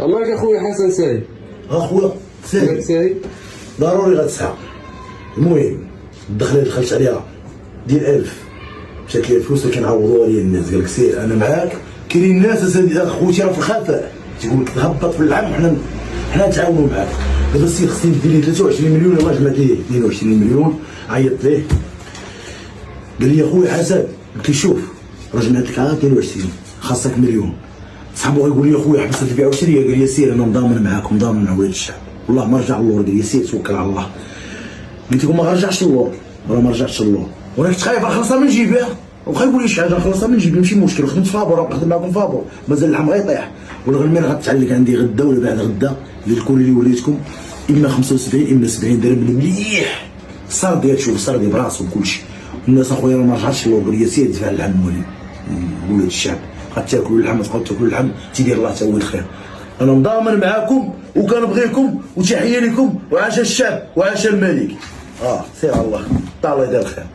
مالك اخويا حسن ساي؟ اخويا ساي ضروري غتسعى. المهم الدخله اللي دخلت عليها ديال 1000 مشات لي الفلوس كينعوضوها لي الناس. قال لك سير انا معاك. كاينين الناس اخوتي راه في الخفاء تيقول لك تهبط في العام حنا نتعاونوا معاك. دابا السيد خصني ندير ليه 23 مليون. يلاه جمعت ليه 22 مليون. عيطت ليه قال لي اخويا حسن. قلت له شوف راه جمعت لك 22 خاصك مليون. صاحبو غيقول لي اخويا حبس البيع والشريه. قال لي سير انا مضامن معاك ومضامن مع ولاد الشعب والله ما رجع اللور. قال لي سير توكل على الله. قلت له ما غنرجعش اللور. راه ما رجعتش اللور وانا كنت خايف نخلصها من جيبي. وخا يقول لي شي حاجه نخلصها من جيبي ماشي مشكل. خدمت فابور نخدم معاكم فابور مازال اللحم غيطيح. والغنمير غتعلق عندي غدا ولا بعد غدا للكل اللي وليتكم اما 75 اما 70 درهم مليح. صاردي تشوف صاردي براسو وكلشي. الناس اخويا راه ما رجعتش اللور. قال لي سير دفع اللحم ولاد الشعب. غتاكلوا اللحم تبقاو تاكلوا اللحم تيدير الله تا هو الخير. انا مضامن معاكم وكنبغيكم وتحيه لكم وعاش الشعب وعاش الملك. سير على الله. الله يدير الخير.